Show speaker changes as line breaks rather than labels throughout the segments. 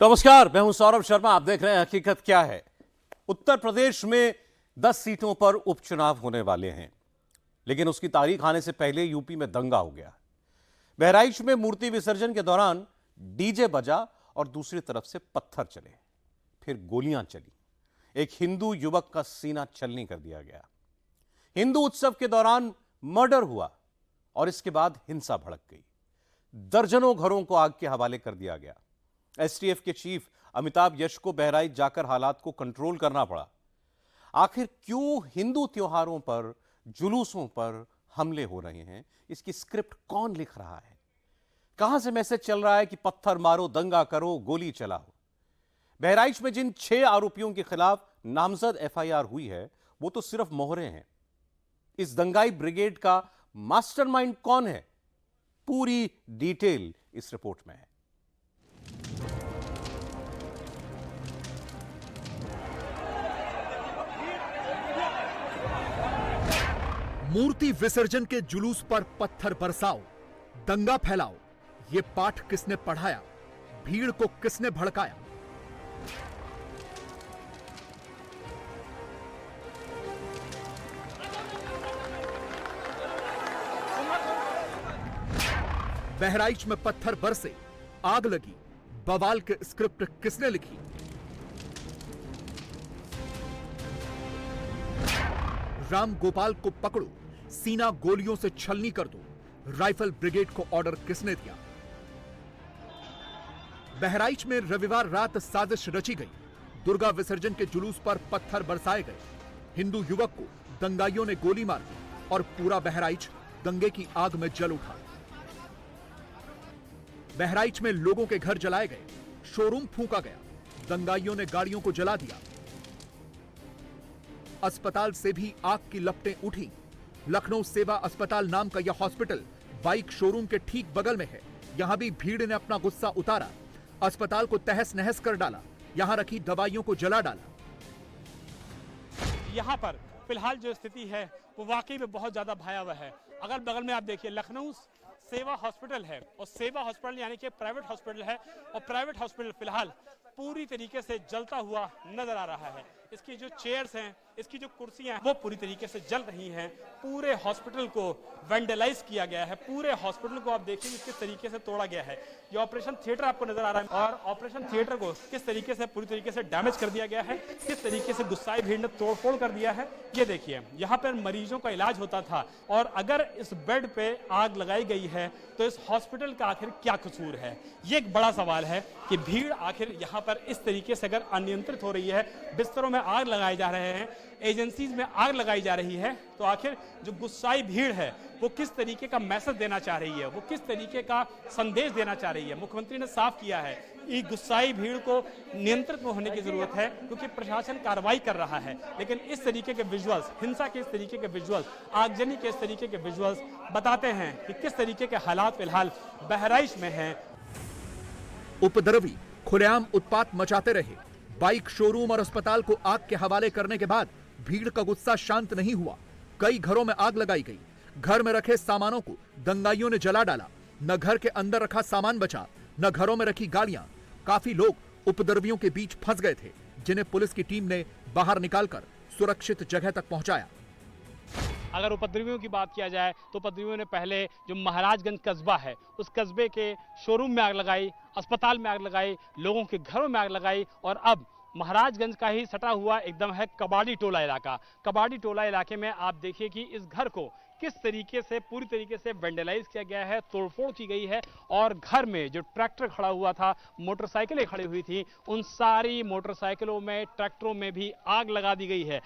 नमस्कार, मैं हूं सौरभ शर्मा। आप देख रहे हैं हकीकत क्या है। उत्तर प्रदेश में 10 सीटों पर उपचुनाव होने वाले हैं, लेकिन उसकी तारीख आने से पहले यूपी में दंगा हो गया। बहराइच में मूर्ति विसर्जन के दौरान डीजे बजा और दूसरी तरफ से पत्थर चले, फिर गोलियां चली। एक हिंदू युवक का सीना छलनी कर दिया गया। हिंदू उत्सव के दौरान मर्डर हुआ और इसके बाद हिंसा भड़क गई। दर्जनों घरों को आग के हवाले कर दिया गया। एसटीएफ के चीफ अमिताभ यश को बहराइच जाकर हालात को कंट्रोल करना पड़ा। आखिर क्यों हिंदू त्योहारों पर, जुलूसों पर हमले हो रहे हैं? इसकी स्क्रिप्ट कौन लिख रहा है? कहां से मैसेज चल रहा है कि पत्थर मारो, दंगा करो, गोली चलाओ? बहराइच में जिन 6 आरोपियों के खिलाफ नामजद एफआईआर हुई है, वो तो सिर्फ मोहरे हैं। इस दंगाई ब्रिगेड का मास्टरमाइंड कौन है? पूरी डिटेल इस रिपोर्ट में है।
मूर्ति विसर्जन के जुलूस पर पत्थर बरसाओ, दंगा फैलाओ, ये पाठ किसने पढ़ाया? भीड़ को किसने भड़काया? बहराइच में पत्थर बरसे, आग लगी, बवाल के स्क्रिप्ट किसने लिखी? राम गोपाल को पकड़ो, सीना गोलियों से छलनी कर दो, राइफल ब्रिगेड को ऑर्डर किसने दिया? बहराइच में रविवार रात साजिश रची गई। दुर्गा विसर्जन के जुलूस पर पत्थर बरसाए गए। हिंदू युवक को दंगाइयों ने गोली मार दी और पूरा बहराइच दंगे की आग में जल उठा। बहराइच में लोगों के घर जलाए गए, शोरूम फूंका गया, दंगाइयों ने गाड़ियों को जला दिया। अस्पताल से भी आग की लपटें उठी। लखनऊ सेवा अस्पताल नाम का यह हॉस्पिटल बाइक शोरूम के ठीक बगल में है। यहां भी भीड़ ने अपना गुस्सा उतारा, अस्पताल को तहस नहस कर डाला, यहां रखी दवाइयों को जला डाला।
यहाँ पर फिलहाल जो स्थिति है वो वाकई में बहुत ज्यादा भयावह है। अगल बगल में आप देखिए, लखनऊ सेवा हॉस्पिटल है और सेवा हॉस्पिटल यानी कि प्राइवेट हॉस्पिटल है, और प्राइवेट हॉस्पिटल फिलहाल पूरी तरीके से जलता हुआ नजर आ रहा है। इसकी जो चेयर्स हैं, इसकी जो कुर्सियां हैं, वो पूरी तरीके से जल रही हैं। पूरे हॉस्पिटल को वेंडलाइज किया गया है। पूरे हॉस्पिटल को आप देखिए किस तरीके से तोड़ा गया है। ये ऑपरेशन थिएटर आपको नजर आ रहा है, और ऑपरेशन थिएटर को किस तरीके से पूरी तरीके से डैमेज कर दिया गया है, किस तरीके से गुस्साई भीड़ ने तोड़फोड़ कर दिया है। ये देखिए, यहाँ पर मरीजों का इलाज होता था, और अगर इस बेड पे आग लगाई गई है तो इस हॉस्पिटल का आखिर क्या कसूर है? ये एक बड़ा सवाल है कि भीड़ आखिर यहाँ पर इस तरीके से अगर अनियंत्रित हो रही है, बिस्तरों में आग लगाए जा रहे हैं, एजेंसीज में आग लगाई जा रही है, तो आखिर जो गुस्साई भीड़ है वो किस तरीके का मैसेज देना चाह रही है, वो किस तरीके का संदेश देना चाह रही है? मुख्यमंत्री ने साफ किया है कि गुस्साई भीड़ को नियंत्रित में होने की जरूरत है, क्योंकि प्रशासन कार्रवाई कर रहा है। लेकिन इस तरीके के विजुअल्स, हिंसा के इस तरीके के विजुअल्स, आगजनी के इस तरीके के विजुअल्स बताते हैं कि किस तरीके के हालात फिलहाल बहराइच में हैं।
उपद्रवी खुलेआम उत्पात मचाते रहे। बाइक शोरूम और अस्पताल को आग के हवाले करने के बाद भीड़ का गुस्सा शांत नहीं हुआ। कई घरों में आग लगाई गई। घर में रखे सामानों को दंगाइयों ने जला डाला। न घर के अंदर रखा सामान बचा, न घरों में रखी गाड़ियां। काफी लोग उपद्रवियों के बीच फंस गए थे, जिन्हें पुलिस की टीम ने बाहर निकालकर सुरक्षित जगह तक पहुंचाया।
अगर उपद्रवियों की बात किया जाए तो उपद्रवियों ने पहले जो महाराजगंज कस्बा है, उस कस्बे के शोरूम में आग लगाई, अस्पताल में आग लगाई, लोगों के घरों में आग लगाई, और अब महाराजगंज का ही सटा हुआ एकदम है कबाड़ी टोला इलाका। कबाड़ी टोला इलाके में आप देखिए कि इस घर को किस तरीके से पूरी तरीके से वेंडलाइज किया गया है, तोड़फोड़ की गई है, और घर में जो ट्रैक्टर खड़ा हुआ था, मोटरसाइकिलें खड़ी हुई थी, उन सारी मोटरसाइकिलों में, ट्रैक्टरों में भी आग लगा दी गई है।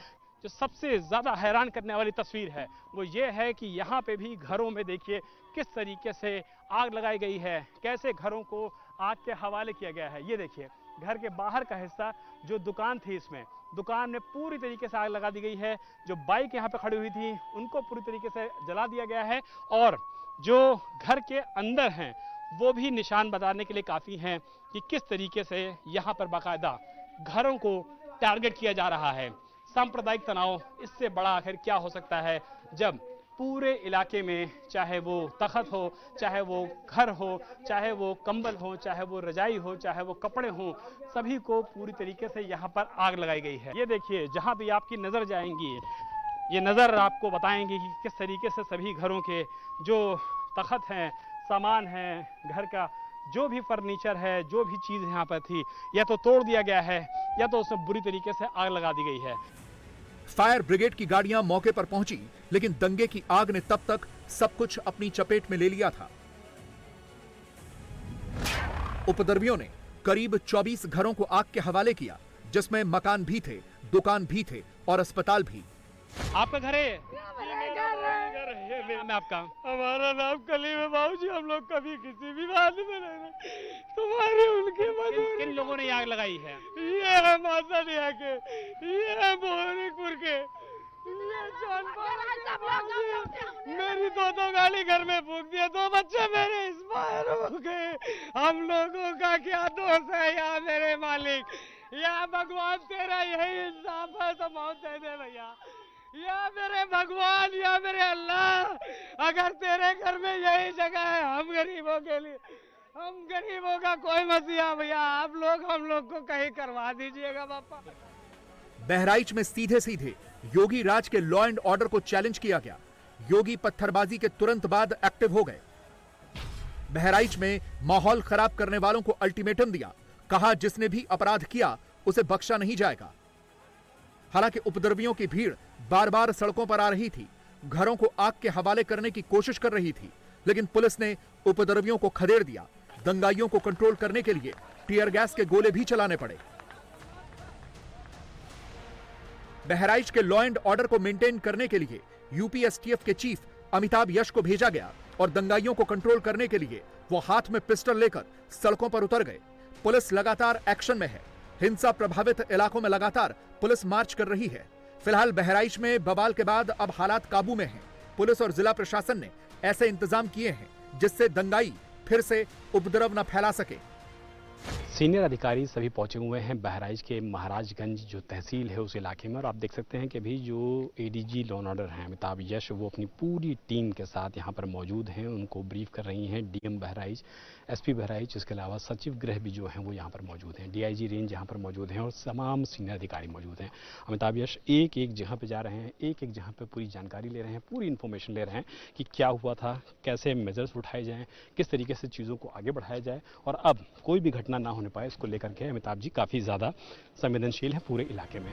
जो सबसे ज्यादा हैरान करने वाली तस्वीर है वो ये है कि यहाँ पे भी घरों में देखिए किस तरीके से आग लगाई गई है, कैसे घरों को आग के हवाले किया गया है। ये देखिए, घर के बाहर का हिस्सा जो दुकान थी, इसमें दुकान में पूरी तरीके से आग लगा दी गई है। जो बाइक यहाँ पे खड़ी हुई थी उनको पूरी तरीके से जला दिया गया है, और जो घर के अंदर हैं वो भी निशान बताने के लिए काफी हैं कि किस तरीके से यहाँ पर बाकायदा घरों को टारगेट किया जा रहा है। सांप्रदायिक तनाव, इससे बड़ा आखिर क्या हो सकता है जब पूरे इलाके में, चाहे वो तख्त हो, चाहे वो घर हो, चाहे वो कंबल हो, चाहे वो रजाई हो, चाहे वो कपड़े हो, सभी को पूरी तरीके से यहाँ पर आग लगाई गई है। ये देखिए, जहाँ भी आपकी नज़र जाएंगी, ये नज़र आपको बताएंगी कि किस तरीके से सभी घरों के जो तख्त हैं, सामान है, घर का जो भी फर्नीचर है, जो भी चीज़ यहाँ पर थी, या तो तोड़ दिया गया है या तो उसमें बुरी तरीके से आग लगा दी गई है।
फायर ब्रिगेड की गाड़ियां मौके पर पहुंची, लेकिन दंगे की आग ने तब तक सब कुछ अपनी चपेट में ले लिया था। उपद्रवियों ने करीब 24 घरों को आग के हवाले किया, जिसमें मकान भी थे, दुकान भी थे और अस्पताल भी।
आपका घर है? मैं आपका, हमारा नाम कलीम है बाबूजी। हम लोग कभी किसी भी बात में नहीं, तुम्हारे उनके मदद। किन लोगों ने आग लगाई है? ये है मासानिया के, ये है मोहनीपुर के, ये मेरी दो गाड़ी घर में फूंक दिया, 2 बच्चे मेरे एक्सपायर हो गए। हम लोगों का क्या दोष है या मेरे मालिक? या भगवान तेरा यही इंसाफ है तो मौत दे दे भैया। या मेरे भगवान, या मेरे अल्लाह, अगर तेरे घर में यही जगह है हम गरीबों के लिए, हम गरीबों का कोई मसीहा भैया, आप लोग हम लोग को कहीं करवा दीजिएगा बापा।
बहराइच में सीधे सीधे योगी राज के लॉ एंड ऑर्डर को चैलेंज किया गया। योगी पत्थरबाजी के तुरंत बाद एक्टिव हो गए। बहराइच में माहौल खराब करने वालों को अल्टीमेटम दिया, कहा जिसने भी अपराध किया उसे बख्शा नहीं जाएगा। हालांकि उपद्रवियों की भीड़ बार बार सड़कों पर आ रही थी, घरों को आग के हवाले करने की कोशिश कर रही थी, लेकिन पुलिस ने उपद्रवियों को खदेड़ दिया। दंगाइयों को कंट्रोल करने के लिए टीयर गैस के गोले भी चलाने पड़े। बहराइच के लॉ एंड ऑर्डर को मेंटेन करने के लिए यूपी एसटीएफ के चीफ अमिताभ यश को भेजा गया और दंगाइयों को कंट्रोल करने के लिए वो हाथ में पिस्टल लेकर सड़कों पर उतर गए। पुलिस लगातार एक्शन में है। हिंसा प्रभावित इलाकों में लगातार पुलिस मार्च कर रही है। फिलहाल बहराइच में बवाल के बाद अब हालात काबू में हैं। पुलिस और जिला प्रशासन ने ऐसे इंतजाम किए हैं जिससे दंगाई फिर से उपद्रव न फैला सके।
सीनियर अधिकारी सभी पहुंचे हुए हैं बहराइच के महाराजगंज जो तहसील है उस इलाके में, और आप देख सकते हैं कि अभी जो एडीजी लॉ एंड ऑर्डर हैं अमिताभ यश, वो अपनी पूरी टीम के साथ यहां पर मौजूद हैं, उनको ब्रीफ कर रही हैं। डीएम बहराइच, एसपी बहराइच, इसके अलावा सचिव गृह भी जो हैं वो यहाँ पर मौजूद हैं, डीआईजी रेंज यहाँ पर मौजूद हैं और तमाम सीनियर अधिकारी मौजूद हैं। अमिताभ यश एक एक जगह पर जा रहे हैं, एक एक जगह पर पूरी जानकारी ले रहे हैं, पूरी इन्फॉर्मेशन ले रहे हैं कि क्या हुआ था, कैसे मेजर्स उठाए जाएँ, किस तरीके से चीज़ों को आगे बढ़ाया जाए और अब कोई भी घटना ना होने पाए, इसको लेकर के अमिताभ जी काफी ज्यादा संवेदनशील है पूरे इलाके में।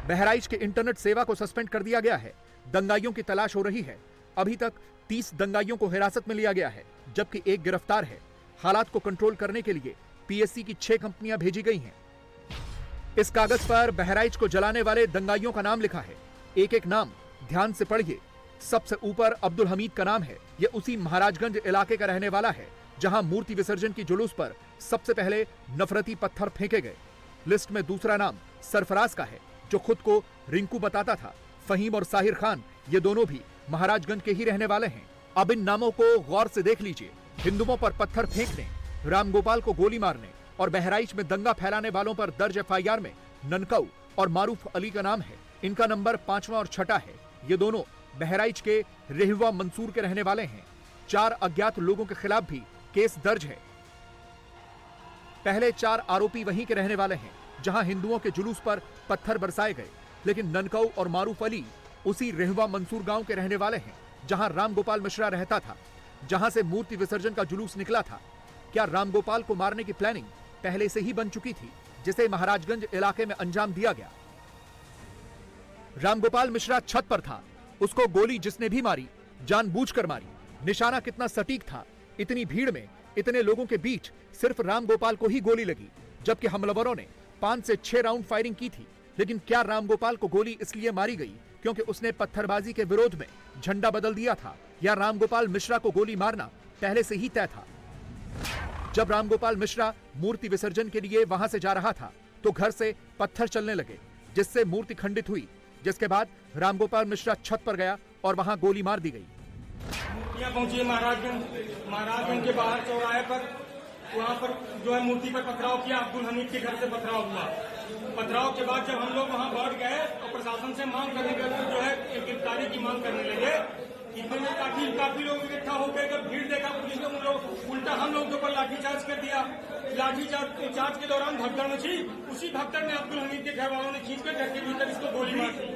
बहराइच के इंटरनेट सेवा को सस्पेंड कर दिया गया है। दंगाइयों की तलाश हो रही है। अभी तक 30 दंगाइयों को हिरासत में लिया गया है, जबकि एक गिरफ्तार है। हालात को कंट्रोल करने के लिए पीएससी की 6 कंपनियां भेजी गई हैं। इस कागज पर बहराइच को जलाने वाले दंगाइयों का नाम लिखा है। एक एक नाम ध्यान से पढ़िए। सबसे ऊपर अब्दुल हमीद का नाम है। यह उसी महाराजगंज इलाके का रहने वाला है जहां मूर्ति विसर्जन की जुलूस पर सबसे पहले नफरती पत्थर फेंके गए। लिस्ट में दूसरा नाम सरफराज का है, जो खुद को रिंकू बताता था। फहीम और साहिर खान, ये दोनों भी महाराजगंज के ही रहने वाले हैं। अब इन नामों को गौर से देख लीजिए। हिंदुओं पर पत्थर फेंकने, रामगोपाल को गोली मारने और बहराइच में दंगा फैलाने वालों पर दर्ज एफआईआर में ननकऊ और मारूफ अली का नाम है। इनका नंबर 5वां और 6ठा है। ये दोनों बहराइच के रेहवा मंसूर के रहने वाले हैं। 4 अज्ञात लोगों के खिलाफ भी केस दर्ज है। पहले 4 आरोपी वहीं के रहने वाले हैं जहां हिंदुओं के जुलूस पर पत्थर बरसाए गए, लेकिन ननकऊ और मारूफ अली उसी रेहवा मंसूर गांव के रहने वाले हैं जहां रामगोपाल मिश्रा रहता था, जहां से मूर्ति विसर्जन का जुलूस निकला था। क्या रामगोपाल को मारने की प्लानिंग पहले से ही बन चुकी थी, जिसे महाराजगंज इलाके में अंजाम दिया गया? रामगोपाल मिश्रा छत पर था। उसको गोली जिसने भी मारी जानबूझकर मारी। निशाना कितना सटीक था। इतनी भीड़ में, इतने लोगों के बीच सिर्फ रामगोपाल को ही गोली लगी, जबकि हमलावरों ने 5 से 6 राउंड फायरिंग की थी। लेकिन क्या रामगोपाल को गोली इसलिए मारी गई क्योंकि उसने पत्थरबाजी के विरोध में झंडा बदल दिया था, या रामगोपाल मिश्रा को गोली मारना पहले से ही तय था? जब रामगोपाल मिश्रा मूर्ति विसर्जन के लिए वहां से जा रहा था तो घर से पत्थर चलने लगे, जिससे मूर्ति खंडित हुई, जिसके बाद रामगोपाल मिश्रा छत पर गया और वहां गोली मार दी गई।
मूर्तियां पहुंची महाराजगंज के बाहर चौराहे पर वहाँ पर जो है मूर्ति पर पथराव किया, अब्दुल हमीद के घर से पथराव हुआ। पथराव के बाद जब हम लोग वहाँ बैठ गए और प्रशासन से मांग करने के लिए जो है गिरफ्तारी की मांग करने लगे, इतने में काफी लोग इकट्ठा हो गए। जब भीड़ देखा पुलिस ने उन लोग उल्टा हम लोग के ऊपर लाठीचार्ज कर दिया। लाठीचार्ज के दौरान भगदड़ मची। उसी भगदड़ में अब्दुल हमीद के घर वालों ने खींचकर घर के भीतर इसको गोली मार दी।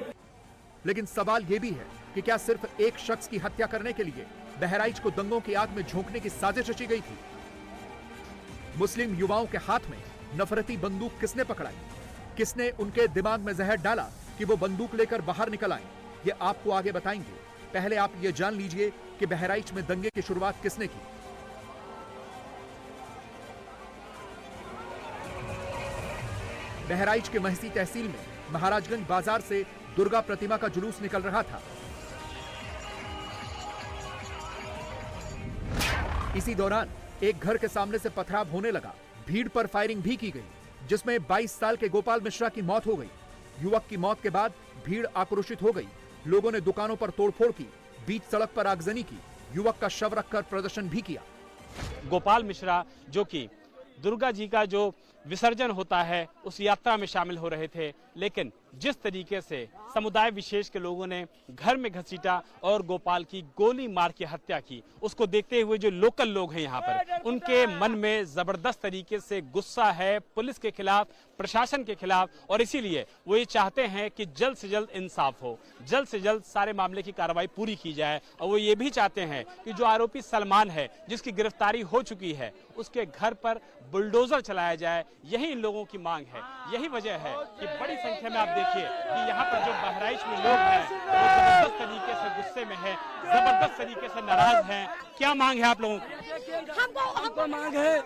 लेकिन सवाल यह भी है कि क्या सिर्फ एक शख्स की हत्या करने के लिए बहराइच को दंगों की आग में झोंकने की साजिश रची गई थी? मुस्लिम युवाओं के हाथ में नफरती बंदूक किसने पकड़ाई? किसने उनके दिमाग में जहर डाला कि वो बंदूक लेकर बाहर निकल आए? ये आपको आगे बताएंगे। पहले आप ये जान लीजिए कि बहराइच में दंगे की शुरुआत किसने की। बहराइच के महसी तहसील में महाराजगंज बाजार से दुर्गा प्रतिमा का जुलूस निकल रहा था। इसी दौरान एक घर के सामने से पथराव होने लगा। भीड़ पर फायरिंग भी की गई, जिसमें 22 साल के गोपाल मिश्रा की मौत हो गई। युवक की मौत के बाद भीड़ आक्रोशित हो गई। लोगों ने दुकानों पर तोड़फोड़ की, बीच सड़क पर आगजनी की, युवक का शव रखकर प्रदर्शन भी किया।
गोपाल मिश्रा जो कि दुर्गा जी का जो विसर्जन होता है उस यात्रा में शामिल हो रहे थे, लेकिन जिस तरीके से समुदाय विशेष के लोगों ने घर में घसीटा और गोपाल की गोली मार के हत्या की, उसको देखते हुए जो लोकल लोग हैं यहाँ पर, उनके मन में जबरदस्त तरीके से गुस्सा है पुलिस के खिलाफ, प्रशासन के खिलाफ, और इसीलिए वो ये चाहते हैं कि जल्द से जल्द इंसाफ हो, जल्द से जल्द सारे मामले की कार्रवाई पूरी की जाए। और वो ये भी चाहते हैं कि जो आरोपी सलमान है, जिसकी गिरफ्तारी हो चुकी है, उसके घर पर बुलडोजर चलाया जाए। यही इन लोगों की मांग है। यही वजह है कि बड़ी संख्या में आप देखिए कि यहाँ पर जो बहराइच में लोग हैं वो जबरदस्त तरीके से गुस्से में है, जबरदस्त तरीके से नाराज हैं। क्या मांग है आप लोगों की?
हमको मांग है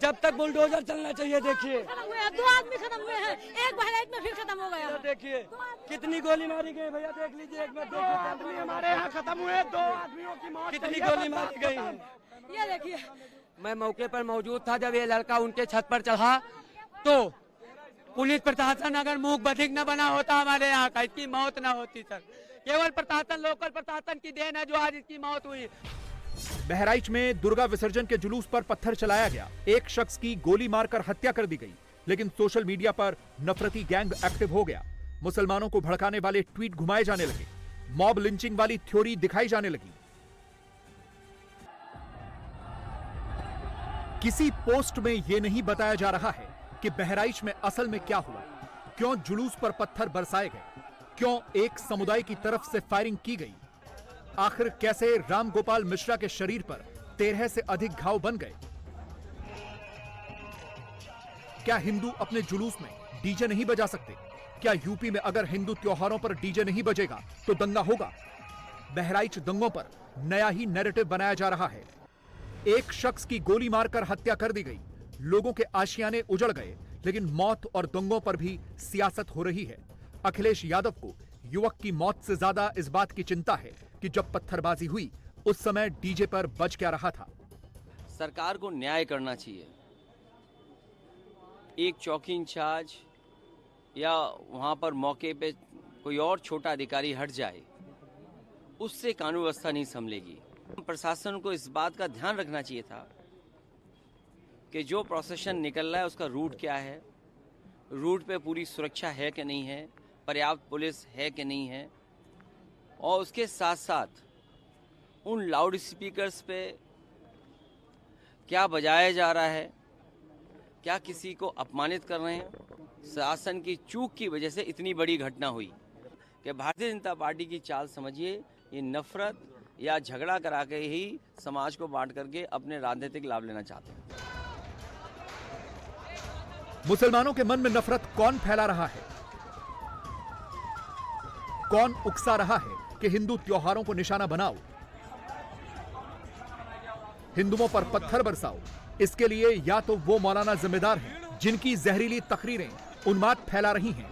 जब तक बुलडोजर चलना चाहिए। देखिए
2 आदमी खत्म हुए हैं, एक बहराइच में फिर खत्म हो गया।
देखिए कितनी गोली मारी गई भैया, देख लीजिए। एक में 2 आदमी हमारे यहाँ खत्म हुए, 2 आदमियों की मौत, कितनी गोली मारी गई है
ये देखिए।
मैं मौके पर मौजूद था जब ये लड़का उनके छत पर चढ़ा, तो पुलिस प्रशासन अगर मूक बधिक न बना होता हमारे यहाँ का, इसकी मौत न होती सर। केवल प्रशासन, लोकल प्रशासन की देन है जो आज इसकी मौत हुई।
बहराइच में दुर्गा विसर्जन के जुलूस पर पत्थर चलाया गया, एक शख्स की गोली मारकर हत्या कर दी गई। लेकिन सोशल मीडिया पर नफरती गैंग एक्टिव हो गया। मुसलमानों को भड़काने वाले ट्वीट घुमाए जाने लगे, मॉब लिंचिंग वाली थ्योरी दिखाई जाने लगी। किसी पोस्ट में यह नहीं बताया जा रहा है कि बहराइच में असल में क्या हुआ, क्यों जुलूस पर पत्थर बरसाए गए, क्यों एक समुदाय की तरफ से फायरिंग की गई, आखिर कैसे राम गोपाल मिश्रा के शरीर पर 13 से अधिक घाव बन गए। क्या हिंदू अपने जुलूस में डीजे नहीं बजा सकते? क्या यूपी में अगर हिंदू त्योहारों पर डीजे नहीं बजेगा तो दंगा होगा? बहराइच दंगों पर नया ही नैरेटिव बनाया जा रहा है। एक शख्स की गोली मारकर हत्या कर दी गई, लोगों के आशियाने उजड़ गए, लेकिन मौत और दंगों पर भी सियासत हो रही है। अखिलेश यादव को युवक की मौत से ज्यादा इस बात की चिंता है कि जब पत्थरबाजी हुई उस समय डीजे पर बज क्या रहा था।
सरकार को न्याय करना चाहिए। एक चौकी इंचार्ज या वहां पर मौके पे कोई और छोटा अधिकारी हट जाए, उससे कानून व्यवस्था नहीं संभलेगी। प्रशासन को इस बात का ध्यान रखना चाहिए था कि जो प्रोसेशन निकल रहा है उसका रूट क्या है, रूट पे पूरी सुरक्षा है कि नहीं है, पर्याप्त पुलिस है कि नहीं है, और उसके साथ साथ उन लाउड स्पीकर्स पे क्या बजाया जा रहा है, क्या किसी को अपमानित कर रहे हैं। शासन की चूक की वजह से इतनी बड़ी घटना हुई कि भारतीय जनता पार्टी की चाल समझिए, ये नफरत या झगड़ा करा के ही समाज को बांट करके अपने राजनीतिक लाभ लेना चाहते हैं।
मुसलमानों के मन में नफरत कौन फैला रहा है? कौन उकसा रहा है कि हिंदू त्योहारों को निशाना बनाओ, हिंदुओं पर पत्थर बरसाओ? इसके लिए या तो वो मौलाना जिम्मेदार हैं जिनकी जहरीली तकरीरें उन्माद फैला रही हैं,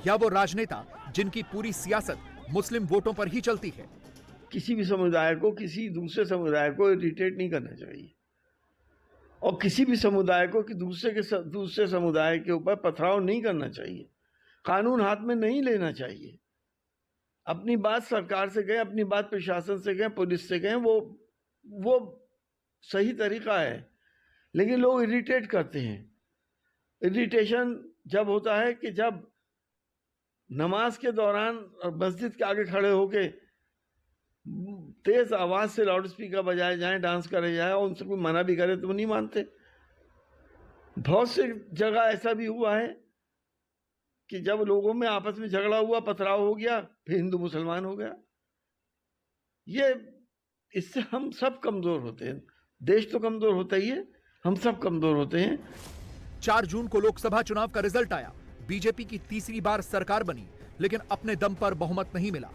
या वो राजनेता जिनकी पूरी सियासत मुस्लिम वोटों पर ही चलती है।
किसी भी समुदाय को किसी दूसरे समुदाय को इरिटेट नहीं करना चाहिए, और किसी भी समुदाय को कि दूसरे समुदाय के ऊपर पथराव नहीं करना चाहिए, कानून हाथ में नहीं लेना चाहिए। अपनी बात सरकार से कहें, अपनी बात प्रशासन से कहें, पुलिस से कहें, वो सही तरीका है, लेकिन लोग इरिटेट करते हैं। इरिटेशन जब होता है कि जब नमाज के दौरान मस्जिद के आगे खड़े होके तेज आवाज से लाउड स्पीकर बजाए जाएं, डांस करे जाए, और उनसे कोई मना भी करे तो नहीं मानते। बहुत से जगह ऐसा भी हुआ है कि जब लोगों में आपस में झगड़ा हुआ, पथराव हो गया, फिर हिंदू मुसलमान हो गया। इससे हम सब कमजोर होते हैं। देश तो कमजोर होता ही है, हम सब कमजोर होते हैं।
4 जून को लोकसभा चुनाव का रिजल्ट आया। बीजेपी की तीसरी बार सरकार बनी, लेकिन अपने दम पर बहुमत नहीं मिला।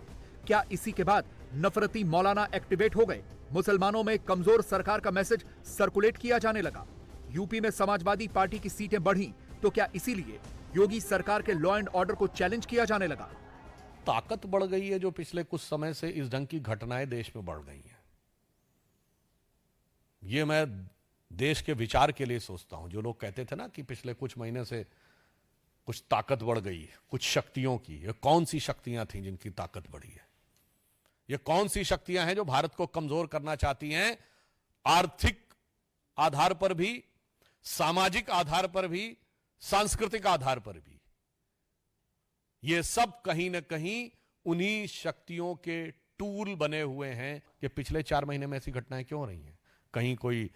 क्या इसी के बाद नफरती मौलाना एक्टिवेट हो गए? मुसलमानों में कमजोर सरकार का मैसेज सर्कुलेट किया जाने लगा। यूपी में समाजवादी पार्टी की सीटें बढ़ी, तो क्या इसीलिए योगी सरकार के लॉ एंड ऑर्डर को चैलेंज किया जाने लगा?
ताकत बढ़ गई है जो पिछले कुछ समय से इस ढंग की घटनाएं देश में बढ़ गई हैं। ये मैं देश के विचार के लिए सोचता हूं। जो लोग कहते थे ना कि पिछले कुछ महीने से कुछ ताकत बढ़ गई, कुछ शक्तियों की, ये कौन सी शक्तियां थी जिनकी ताकत बढ़ी है? ये कौन सी शक्तियां हैं जो भारत को कमजोर करना चाहती हैं? आर्थिक आधार पर भी, सामाजिक आधार पर भी, सांस्कृतिक आधार पर भी। ये सब कहीं ना कहीं उन्हीं शक्तियों के टूल बने हुए हैं कि पिछले 4 महीने में ऐसी घटनाएं क्यों हो रही हैं। कहीं कोई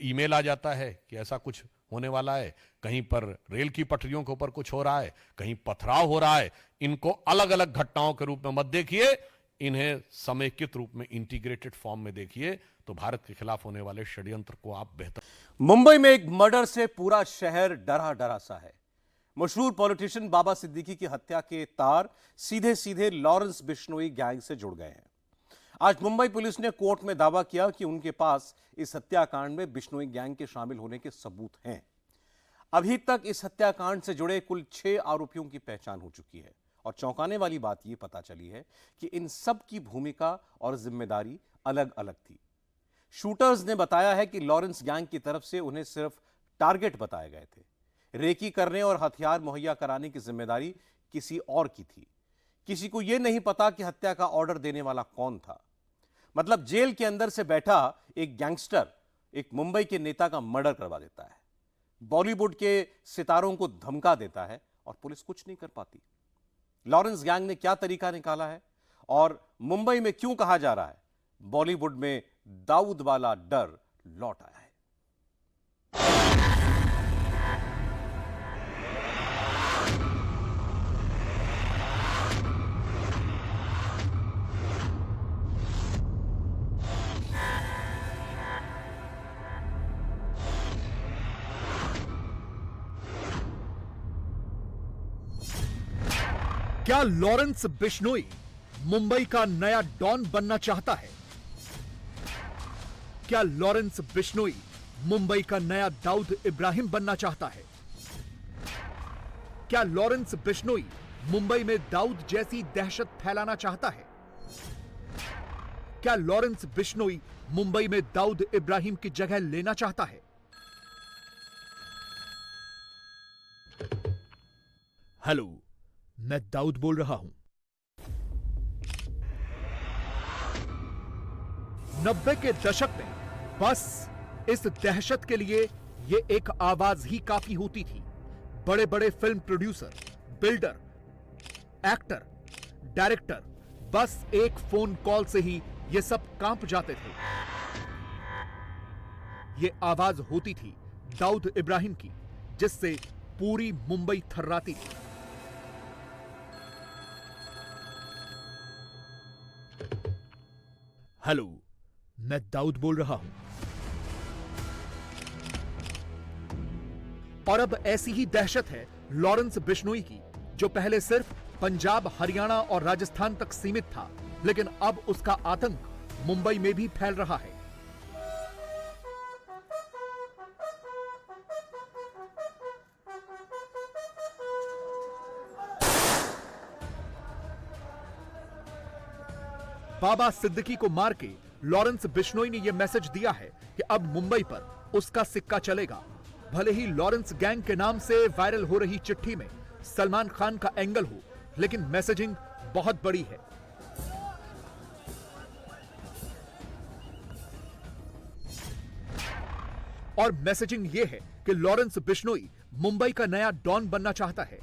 ईमेल आ जाता है कि ऐसा कुछ होने वाला है, कहीं पर रेल की पटरियों के ऊपर कुछ हो रहा है, कहीं पथराव हो रहा है। इनको अलग अलग घटनाओं के रूप में मत देखिए, इन्हें समेकित रूप में, इंटीग्रेटेड फॉर्म में देखिए, तो भारत के खिलाफ होने वाले षड्यंत्र को आप बेहतर।
मुंबई में एक मर्डर से पूरा शहर डरा डरा सा है। मशहूर पॉलिटिशियन बाबा सिद्दीकी की हत्या के तार सीधे सीधे लॉरेंस बिश्नोई गैंग से जुड़ गए हैं। आज मुंबई पुलिस ने कोर्ट में दावा किया कि उनके पास इस हत्याकांड में बिश्नोई गैंग के शामिल होने के सबूत हैं। अभी तक इस हत्याकांड से जुड़े कुल 6 आरोपियों की पहचान हो चुकी है और चौंकाने वाली बात यह पता चली है कि इन सब की भूमिका और जिम्मेदारी अलग अलग थी। शूटर्स ने बताया है कि लॉरेंस गैंग की तरफ से उन्हें सिर्फ टारगेट बताए गए थे। रेकी करने और हथियार मुहैया कराने की जिम्मेदारी किसी और की थी। किसी को यह नहीं पता कि हत्या का ऑर्डर देने वाला कौन था। मतलब जेल के अंदर से बैठा एक गैंगस्टर एक मुंबई के नेता का मर्डर करवा देता है, बॉलीवुड के सितारों को धमका देता है और पुलिस कुछ नहीं कर पाती। लॉरेंस गैंग ने क्या तरीका निकाला है और मुंबई में क्यों कहा जा रहा है बॉलीवुड में दाऊद वाला डर लौट आया है।
क्या लॉरेंस बिश्नोई मुंबई का नया डॉन बनना चाहता है? क्या लॉरेंस बिश्नोई मुंबई का नया दाऊद इब्राहिम बनना चाहता है? क्या लॉरेंस बिश्नोई मुंबई में दाऊद जैसी दहशत फैलाना चाहता है? क्या लॉरेंस बिश्नोई मुंबई में दाऊद इब्राहिम की जगह लेना चाहता है? हेलो, मैं दाऊद बोल रहा हूं। 90 के दशक में बस इस दहशत के लिए ये एक आवाज ही काफी होती थी। बड़े बड़े film producer, builder, actor, director, बस एक फोन कॉल से ही ये सब कांप जाते थे। ये आवाज होती थी दाऊद इब्राहिम की, जिससे पूरी मुंबई थर्राती थी। हेलो, मैं दाऊद बोल रहा हूं। और अब ऐसी ही दहशत है लॉरेंस बिश्नोई की, जो पहले सिर्फ पंजाब, हरियाणा और राजस्थान तक सीमित था, लेकिन अब उसका आतंक मुंबई में भी फैल रहा है। बाबा सिद्दीकी को मार के लॉरेंस बिश्नोई ने यह मैसेज दिया है कि अब मुंबई पर उसका सिक्का चलेगा। भले ही लॉरेंस गैंग के नाम से वायरल हो रही चिट्ठी में सलमान खान का एंगल हो, लेकिन मैसेजिंग बहुत बड़ी है। और मैसेजिंग ये है कि लॉरेंस बिश्नोई मुंबई का नया डॉन बनना चाहता है।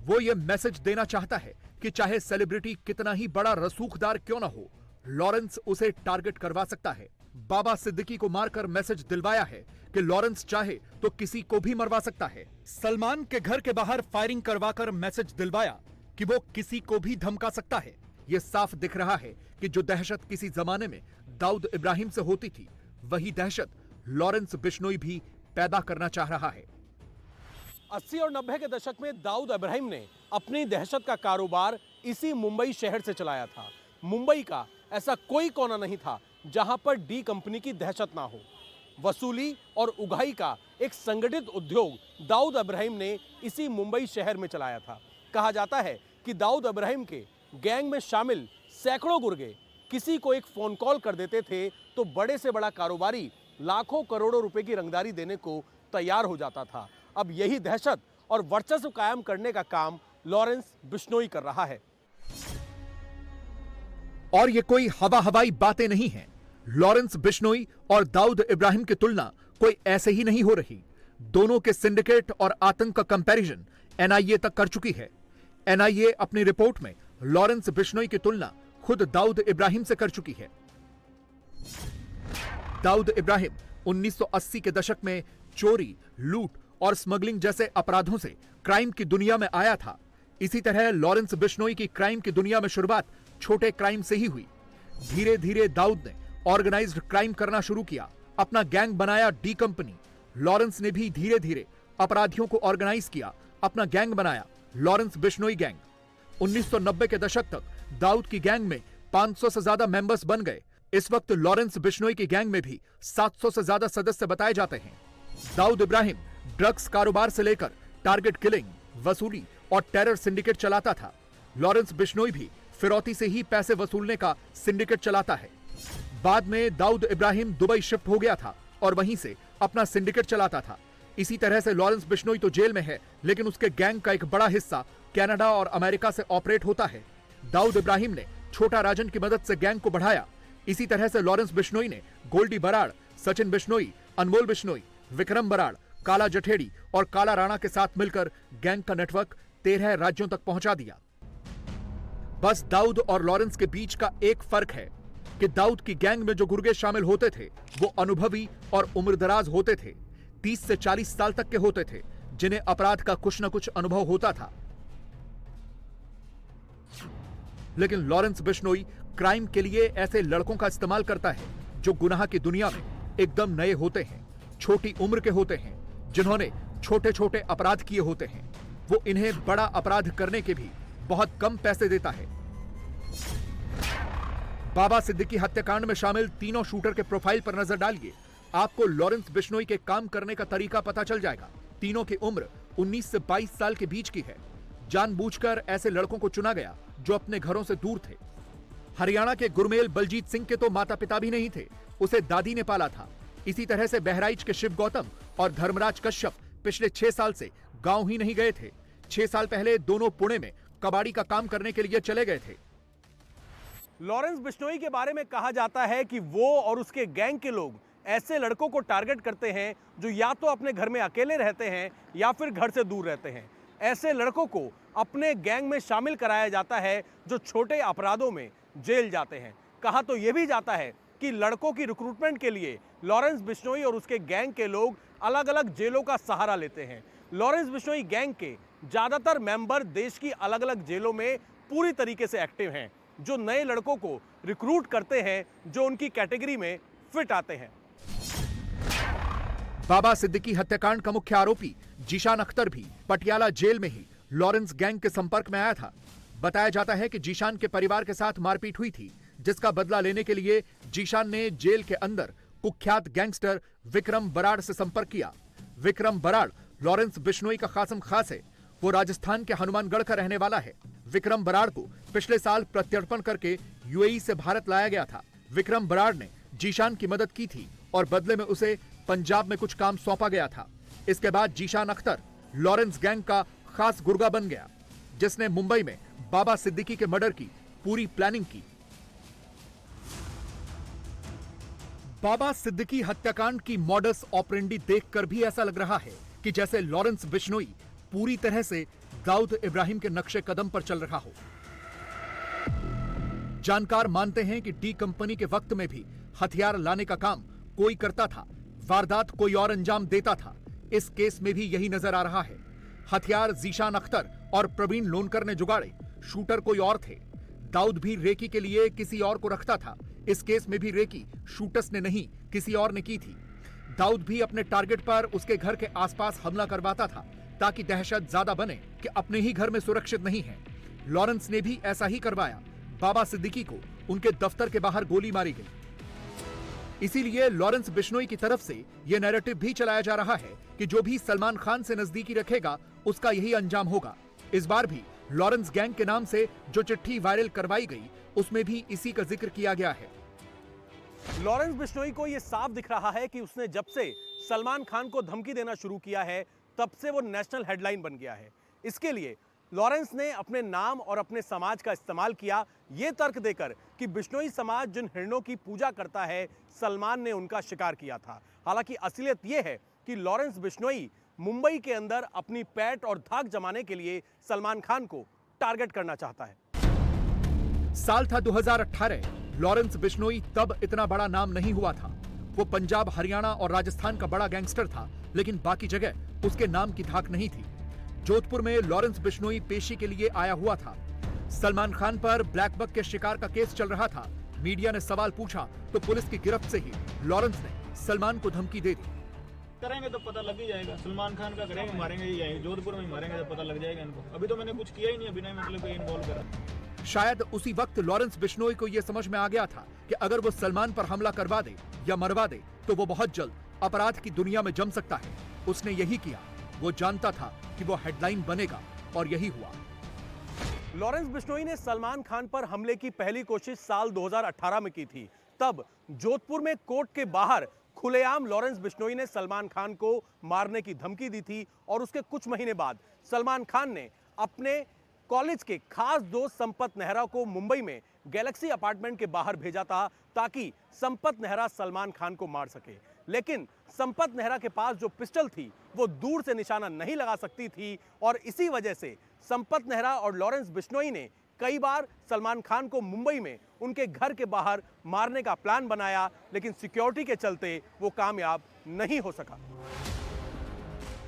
वो ये मैसेज देना चाहता है कि चाहे सेलिब्रिटी कितना ही बड़ा रसूखदार क्यों ना हो, लॉरेंस उसे टारगेट करवा सकता है। बाबा सिद्दीकी को मारकर मैसेज दिलवाया है कि लॉरेंस चाहे तो किसी को भी मरवा सकता है। सलमान के घर के बाहर फायरिंग करवाकर मैसेज दिलवाया कि वो किसी को भी धमका सकता है। ये साफ दिख रहा है कि जो दहशत किसी जमाने में दाऊद इब्राहिम से होती थी, वही दहशत लॉरेंस बिश्नोई भी पैदा करना चाह रहा है।
80 और 90 के दशक में दाऊद इब्राहिम ने अपनी दहशत का कारोबार इसी मुंबई शहर से चलाया था। मुंबई का ऐसा कोई कोना नहीं था जहां पर डी कंपनी की दहशत ना हो। वसूली और उगाही का एक संगठित उद्योग दाऊद इब्राहिम ने इसी मुंबई शहर में चलाया था। कहा जाता है कि दाऊद इब्राहिम के गैंग में शामिल सैकड़ों गुर्गे किसी को एक फोन कॉल कर देते थे तो बड़े से बड़ा कारोबारी लाखों करोड़ों रुपए की रंगदारी देने को तैयार हो जाता था। अब यही दहशत और वर्चस्व कायम करने का काम लॉरेंस बिश्नोई कर रहा है।
और ये कोई हवाई बातें नहीं हैं। लॉरेंस बिश्नोई और दाऊद इब्राहिम की तुलना कोई ऐसे ही नहीं हो रही। दोनों के सिंडिकेट और आतंक का कंपैरिजन एनआईए तक कर चुकी है। एनआईए अपनी रिपोर्ट में लॉरेंस बिश्नोई की तुलना खुद दाऊद इब्राहिम से कर चुकी है। दाऊद इब्राहिम 1980 के दशक में चोरी, लूट और स्मगलिंग जैसे अपराधों से क्राइम की दुनिया में आया था। इसी तरह लॉरेंस बिश्नोई की क्राइम की दुनिया में शुरुआत छोटे क्राइम से ही हुई। धीरे धीरे दाऊद ने ऑर्गेनाइज्ड क्राइम करना शुरू किया, अपना गैंग बनाया डी कंपनी। लॉरेंस ने भी धीरे धीरे अपराधियों को ऑर्गेनाइज किया, अपना गैंग बनाया लॉरेंस बिश्नोई गैंग। 1990 के दशक तक दाऊद की गैंग में 500 से ज्यादा मेंबर्स बन गए। इस वक्त लॉरेंस बिश्नोई की गैंग में भी 700 से ज्यादा सदस्य बताए जाते हैं। दाऊद इब्राहिम ड्रग्स कारोबार से लेकर टारगेट किलिंग, वसूली और टेरर सिंडिकेट चलाता था। लॉरेंस बिश्नोई भी फिरौती से ही पैसे वसूलने का सिंडिकेट चलाता है। बाद में दाऊद इब्राहिम दुबई शिफ्ट हो गया था और वहीं से अपना सिंडिकेट चलाता था। इसी तरह से लॉरेंस बिश्नोई तो जेल में है, लेकिन उसके गैंग का एक बड़ा हिस्सा कनाडा और अमेरिका से ऑपरेट होता है। दाऊद इब्राहिम ने छोटा राजन की मदद से गैंग को बढ़ाया। इसी तरह से लॉरेंस बिश्नोई ने गोल्डी बराड़, सचिन बिश्नोई, अनमोल बिश्नोई, विक्रम बराड़, काला जठेड़ी और काला राणा के साथ मिलकर गैंग का नेटवर्क 13 राज्यों तक पहुंचा दिया। बस दाऊद और लॉरेंस के बीच का एक फर्क है कि दाऊद की गैंग में जो गुर्गे शामिल होते थे वो अनुभवी और उम्रदराज होते थे, 30 से 40 साल तक के होते थे, जिन्हें अपराध का कुछ न कुछ अनुभव होता था। लेकिन लॉरेंस बिश्नोई क्राइम के लिए ऐसे लड़कों का इस्तेमाल करता है जो गुनाह की दुनिया में एकदम नए होते हैं, छोटी उम्र के होते हैं, जिन्होंने छोटे छोटे अपराध किए होते हैं। वो इन्हें बड़ा अपराध करने के भी बहुत कम पैसे देता है। बाबा सिद्दीकी हत्याकांड में शामिल तीनों शूटर के प्रोफाइल पर नजर डालिए, आपको लॉरेंस बिश्नोई के काम करने का तरीका पता चल जाएगा। तीनों की उम्र 19 से 22 साल के बीच की है। जानबूझकर ऐसे लड़कों को चुना गया जो अपने घरों से दूर थे। हरियाणा के गुरमेल बलजीत सिंह के तो माता पिता भी नहीं थे, उसे दादी ने पाला था। इसी तरह से बहराइच के शिव गौतम और धर्मराज कश्यप पिछले 6 साल से गांव ही नहीं गए थे। 6 साल पहले दोनों पुणे में कबाड़ी का काम करने के लिए चले गए थे।
लॉरेंस बिश्नोई के बारे में कहा जाता है कि वो और उसके गैंग के लोग ऐसे लड़कों को टारगेट करते हैं जो या तो अपने घर में अकेले रहते हैं या फिर घर से दूर रहते हैं। ऐसे लड़कों को अपने गैंग में शामिल कराया जाता है जो छोटे अपराधों में जेल जाते हैं। कहा तो यह भी जाता है कि लड़कों की रिक्रूटमेंट के लिए लॉरेंस बिश्नोई और उसके गैंग के लोग अलग अलग जेलों का सहारा लेते हैं। लॉरेंस बिश्नोई गैंग के ज्यादातर मेंबर देश की अलग अलग जेलों में पूरी तरीके से एक्टिव हैं, जो नए लड़कों को रिक्रूट करते हैं जो उनकी कैटेगरी में फिट आते हैं।
बाबा सिद्दीकी हत्याकांड का मुख्य आरोपी जीशान अख्तर भी पटियाला जेल में ही लॉरेंस गैंग के संपर्क में आया था। बताया जाता है कि जीशान के परिवार के साथ मारपीट हुई थी, जिसका बदला लेने के लिए जीशान ने जेल के अंदर कुख्यात गैंगस्टर विक्रम बराड़ से संपर्क किया। विक्रम बराड़ लॉरेंस बिश्नोई का खासम खास है। वो राजस्थान के हनुमानगढ़ का रहने वाला है। विक्रम बराड़ को पिछले साल प्रत्यर्पण करके यूएई से भारत लाया गया था। विक्रम बराड़ ने जीशान की मदद की थी और बदले में उसे पंजाब में कुछ काम सौंपा गया था। इसके बाद जीशान अख्तर लॉरेंस गैंग का खास गुर्गा बन गया, जिसने मुंबई में बाबा सिद्दीकी के मर्डर की पूरी प्लानिंग की। बाबा सिद्दीकी हत्याकांड की मॉडस ऑपरेंडी देखकर भी ऐसा लग रहा है कि जैसे लॉरेंस बिश्नोई पूरी तरह से दाऊद इब्राहिम के नक्शे कदम पर चल रहा हो। जानकार मानते हैं कि डी कंपनी के वक्त में भी हथियार लाने का काम कोई करता था, वारदात कोई और अंजाम देता था। इस केस में भी यही नजर आ रहा है। हथियार जीशान अख्तर और प्रवीण लोनकर ने जुगाड़े, शूटर कोई और थे। दाऊद भी रेकी के लिए किसी और को रखता था। इस केस में भी रेकी शूटर्स ने नहीं, किसी और ने की थी। दाऊद भी अपने टारगेट पर उसके घर के आसपास हमला करवाता था ताकि दहशत ज्यादा बने कि अपने ही घर में सुरक्षित नहीं है। लॉरेंस ने भी ऐसा ही करवाया। बाबा सिद्दीकी को उनके दफ्तर के बाहर गोली मारी गई। इसीलिए लॉरेंस बिश्नोई की तरफ से यह नैरेटिव भी चलाया जा रहा है कि जो भी सलमान खान से नजदीकी रखेगा उसका यही अंजाम होगा। इस बार भी लॉरेंस गैंग के नाम से जो चिट्ठी वायरल करवाई गई उसमें भी इसी का जिक्र किया गया है।
लॉरेंस बिश्नोई को यह साफ दिख रहा है कि उसने जब से सलमान खान को धमकी देना शुरू किया है तब से वो नेशनल हेडलाइन बन गया है। इसके लिए लॉरेंस ने अपने नाम और अपने समाज का इस्तेमाल किया, ये तर्क देकर कि बिश्नोई समाज जिन हिरणों की पूजा करता है सलमान ने उनका शिकार किया था। हालांकि असलियत यह है कि लॉरेंस बिश्नोई मुंबई के अंदर अपनी पैठ और धाक जमाने के लिए सलमान खान को टारगेट करना चाहता है।
साल था 2018। लॉरेंस बिश्नोई तब इतना बड़ा नाम नहीं हुआ था। वो पंजाब, हरियाणा और राजस्थान का बड़ा गैंगस्टर था, लेकिन बाकी जगह उसके नाम की धाक नहीं थी। जोधपुर में लॉरेंस बिश्नोई पेशी के लिए आया हुआ था। सलमान खान पर ब्लैक बक के शिकार का केस चल रहा था। मीडिया ने सवाल पूछा तो पुलिस की गिरफ्त से ही लॉरेंस ने सलमान को धमकी दे दी।
करेंगे तो पता लग ही जाएगा। सलमान खान का करेंगे, मारेंगे, यही जोधपुर में मारेंगे तो पता लग जाएगा इनको। अभी तो मैंने कुछ किया ही नहीं, बिना मतलब को इन्वॉल्व करा।
शायद उसी वक्त लॉरेंस बिश्नोई को यह समझ में आ गया था कि अगर वो सलमान पर हमला करवा दे या मरवा दे तो वो बहुत जल्द अपराध की दुनिया में जम सकता है। उसने यही किया। वो जानता था कि वो हेडलाइन बनेगा और यही हुआ।
लॉरेंस बिश्नोई ने सलमान खान पर हमले की पहली कोशिश साल 2018 में की थी। तब जोधपुर में कोर्ट के बाहर खुलेआम लॉरेंस बिश्नोई ने सलमान खान को मारने की धमकी दी थी और उसके कुछ महीने बाद सलमान खान ने अपने कॉलेज के खास दोस्त संपत नेहरा को मुंबई में गैलेक्सी अपार्टमेंट के बाहर भेजा था ताकि संपत नेहरा सलमान खान को मार सके। लेकिन संपत नेहरा के पास जो पिस्टल थी वो दूर से निशाना नहीं लगा सकती थी और इसी वजह से संपत नेहरा और लॉरेंस बिश्नोई ने कई बार सलमान खान को मुंबई में उनके घर के बाहर मारने का प्लान बनाया, लेकिन सिक्योरिटी के चलते वो कामयाब नहीं हो सका।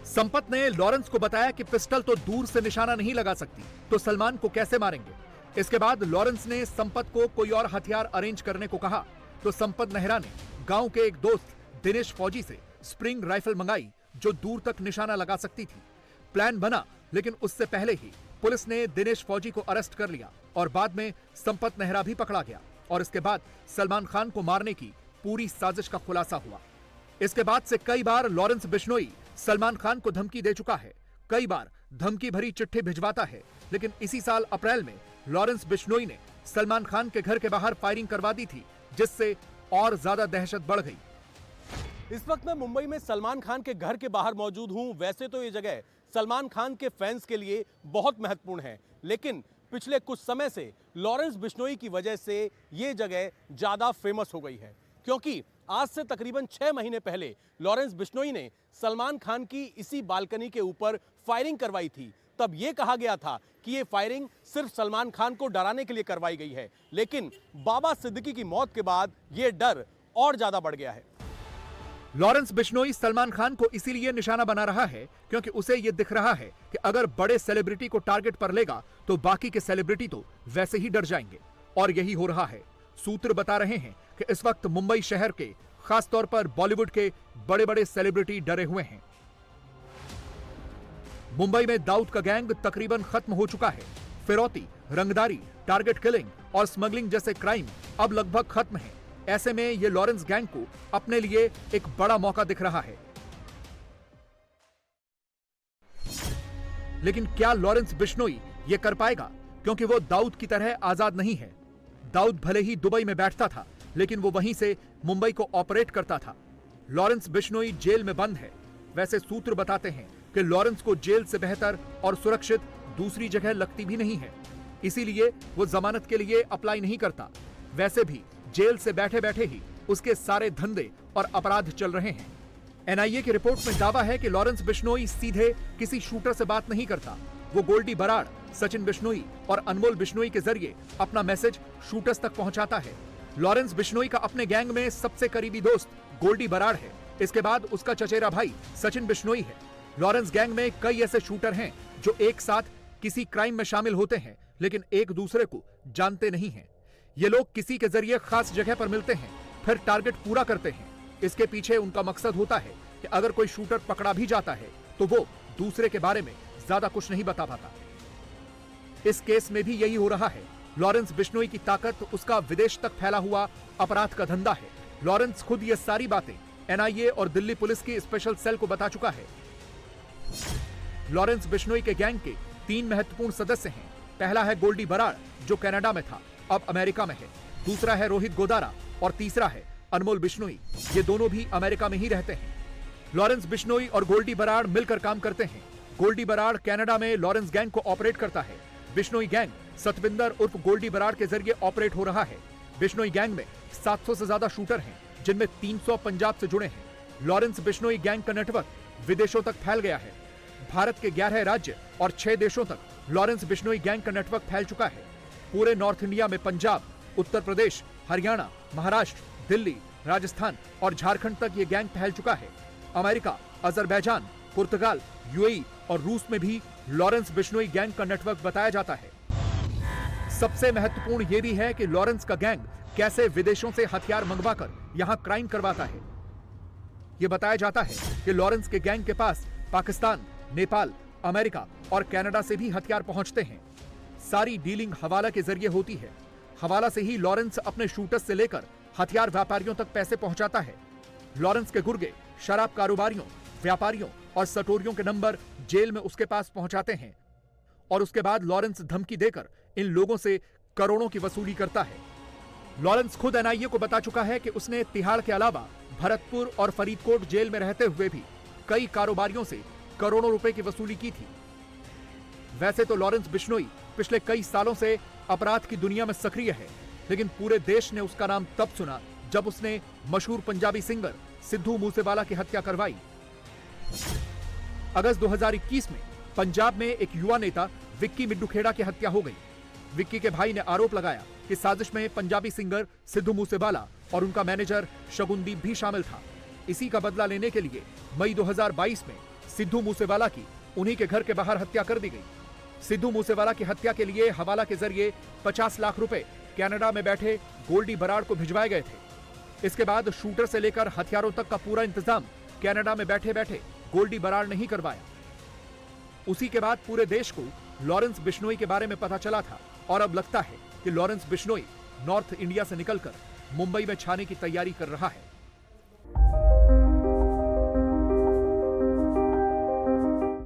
संपत ने लॉरेंस को बताया कि पिस्टल तो दूर से निशाना नहीं लगा सकती, तो सलमान को कैसे मारेंगे। इसके बाद लॉरेंस ने संपत को कोई और हथियार अरेंज करने को कहा तो संपत नेहरा ने गांव के एक दोस्त दिनेश फौजी से स्प्रिंग राइफल मंगाई जो दूर तक निशाना लगा सकती थी। प्लान बना, लेकिन उससे पहले ही पुलिस ने दिनेश फौजी को अरेस्ट कर लिया और बाद में संपत नेहरा भी पकड़ा गया और इसके बाद सलमान खान को मारने की पूरी साजिश का खुलासा हुआ। इसके बाद से कई बार लॉरेंस बिश्नोई सलमान खान को धमकी दे चुका है। कई बार धमकी भरी चिट्ठी भिजवाता है, लेकिन इसी साल अप्रैल में लॉरेंस बिश्नोई ने सलमान खान के घर के बाहर फायरिंग करवा दी थी, जिससे और ज्यादा दहशत बढ़ गई।
इस वक्त मैं मुंबई में सलमान खान के घर के बाहर मौजूद हूं। वैसे तो ये जगह सलमान खान के फैंस के लिए बहुत महत्वपूर्ण है, लेकिन पिछले कुछ समय से लॉरेंस बिश्नोई की वजह से ये जगह ज्यादा फेमस हो गई है, क्योंकि आज से तकरीबन 6 महीने पहले लॉरेंस बिश्नोई ने सलमान खान की इसी बालकनी के ऊपर फायरिंग करवाई थी। तब यह कहा गया था कि ये फायरिंग सिर्फ सलमान खान को डराने के लिए करवाई गई है, लेकिन बाबा सिद्दीकी की मौत के बाद यह डर और ज्यादा बढ़ गया है।
लॉरेंस बिश्नोई सलमान खान को इसीलिए निशाना बना रहा है क्योंकि उसे यह दिख रहा है कि अगर बड़े सेलिब्रिटी को टारगेट पर लेगा तो बाकी के सेलिब्रिटी तो वैसे ही डर जाएंगे, और यही हो रहा है। सूत्र बता रहे हैं कि इस वक्त मुंबई शहर के, खासतौर पर बॉलीवुड के बड़े बड़े सेलिब्रिटी डरे हुए हैं। मुंबई में दाऊद का गैंग तकरीबन खत्म हो चुका है। फिरौती, रंगदारी, टारगेट किलिंग और स्मगलिंग जैसे क्राइम अब लगभग खत्म हैं। ऐसे में ये लॉरेंस गैंग को अपने लिए एक बड़ा मौका दिख रहा है। लेकिन क्या लॉरेंस बिश्नोई ये कर पाएगा? क्योंकि वो दाऊद की तरह आजाद नहीं है। दाऊद भले ही दुबई में बैठता था, लेकिन वो वहीं से मुंबई को ऑपरेट करता था। लॉरेंस बिश्नोई जेल में बंद है। वैसे सूत्र बताते हैं कि लॉरेंस को जेल से बेहतर और सुरक्षित दूसरी जगह लगती भी नहीं है, इसीलिए वो जमानत के लिए अप्लाई नहीं करता। वैसे भी जेल से बैठे बैठे ही उसके सारे धंधे और अपराध चल रहे हैं। एनआईए की रिपोर्ट में दावा है कि लॉरेंस बिश्नोई सीधे किसी शूटर से बात नहीं करता। वो गोल्डी बराड़, सचिन बिश्नोई और अनमोल बिश्नोई के जरिए अपना मैसेज शूटर्स तक पहुंचाता है। लॉरेंस बिश्नोई का अपने गैंग में सबसे करीबी दोस्त गोल्डी बराड़ है। इसके बाद उसका चचेरा भाई सचिन बिश्नोई है। लॉरेंस गैंग में कई ऐसे शूटर हैं जो एक साथ किसी क्राइम में शामिल होते हैं, लेकिन एक दूसरे को जानते नहीं हैं। ये लोग किसी के जरिए खास जगह पर मिलते हैं, फिर टारगेट पूरा करते हैं। इसके पीछे उनका मकसद होता है कि अगर कोई शूटर पकड़ा भी जाता है तो वो दूसरे के बारे में ज्यादा कुछ नहीं बता पाता। इस केस में भी यही हो रहा है। लॉरेंस बिश्नोई की ताकत उसका विदेश तक फैला हुआ अपराध का धंधा है। लॉरेंस खुद ये सारी बातें एनआईए और दिल्ली पुलिस की स्पेशल सेल को बता चुका है। लॉरेंस बिश्नोई के गैंग के 3 महत्वपूर्ण सदस्य हैं। पहला है गोल्डी बराड़, जो कनाडा में था, अब अमेरिका में है। दूसरा है रोहित गोदारा और तीसरा है अनमोल बिश्नोई। ये दोनों भी अमेरिका में ही रहते हैं। लॉरेंस बिश्नोई और गोल्डी बराड़ मिलकर काम करते हैं। गोल्डी बराड़ कनाडा में लॉरेंस गैंग को ऑपरेट करता है। बिश्नोई गैंग सतविंदर उर्फ गोल्डी बराड़ के जरिए ऑपरेट हो रहा है। बिश्नोई गैंग में 700 से ज्यादा शूटर हैं, जिनमें 300 पंजाब से जुड़े हैं। लॉरेंस बिश्नोई गैंग का नेटवर्क विदेशों तक फैल गया है। भारत के 11 राज्य और 6 देशों तक लॉरेंस बिश्नोई गैंग का नेटवर्क फैल चुका है। पूरे नॉर्थ इंडिया में पंजाब, उत्तर प्रदेश, हरियाणा, महाराष्ट्र, दिल्ली, राजस्थान और झारखंड तक ये गैंग फैल चुका है। अमेरिका, अजरबैजान, पुर्तगाल, यूएई और रूस में भी लॉरेंस बिश्नोई गैंग का नेटवर्क बताया जाता है। सबसे महत्वपूर्ण यह भी है कि लॉरेंस का गैंग कैसे विदेशों से हथियार मंगवाकर यहां क्राइम करवाता है। यह बताया जाता है कि लॉरेंस के गैंग के पास पाकिस्तान, नेपाल, अमेरिका और कनाडा से भी हथियार पहुंचते हैं। सारी डीलिंग हवाला के जरिए होती है। हवाला से ही लॉरेंस अपने शूटर्स से लेकर हथियार व्यापारियों तक पैसे पहुंचाता है। लॉरेंस के गुर्गे शराब कारोबारियों, व्यापारियों और सटोरियों के नंबर जेल में उसके पास पहुंचाते हैं और उसके बाद लॉरेंस धमकी देकर इन लोगों से करोड़ों की वसूली करता है। लॉरेंस खुद एनआईए को बता चुका है कि उसने तिहाड़ के अलावा भरतपुर और फरीदकोट जेल में रहते हुए भी कई कारोबारियों से करोड़ों रुपए की वसूली की थी। वैसे तो लॉरेंस बिश्नोई पिछले कई सालों से अपराध की दुनिया में सक्रिय है, लेकिन पूरे देश ने उसका नाम तब सुना जब उसने मशहूर पंजाबी सिंगर सिद्धू मूसेवाला की हत्या करवाई। अगस्त 2021 में पंजाब में एक युवा नेता विक्की मिड्डू खेड़ा की हत्या हो गई। विक्की के भाई ने आरोप लगाया कि साजिश में पंजाबी सिंगर सिद्धू मूसेवाला और उनका मैनेजर शगुनदीप भी शामिल था। इसी का बदला लेने के लिए मई 2022 में सिद्धू मूसेवाला की उन्हीं के घर के बाहर हत्या कर दी गई। सिद्धू मूसेवाला की हत्या के लिए हवाला के जरिए 50 लाख रुपए कनाडा में बैठे गोल्डी बराड़ को भिजवाए गए थे। इसके बाद शूटर से लेकर हथियारों तक का पूरा इंतजाम कनाडा में बैठे बैठे गोल्डी बराड़ ने ही करवाया। उसी के बाद पूरे देश को लॉरेंस बिश्नोई के बारे में पता चला था और अब लगता है कि लॉरेंस बिश्नोई नॉर्थ इंडिया से निकलकर मुंबई में छाने की तैयारी कर रहा है।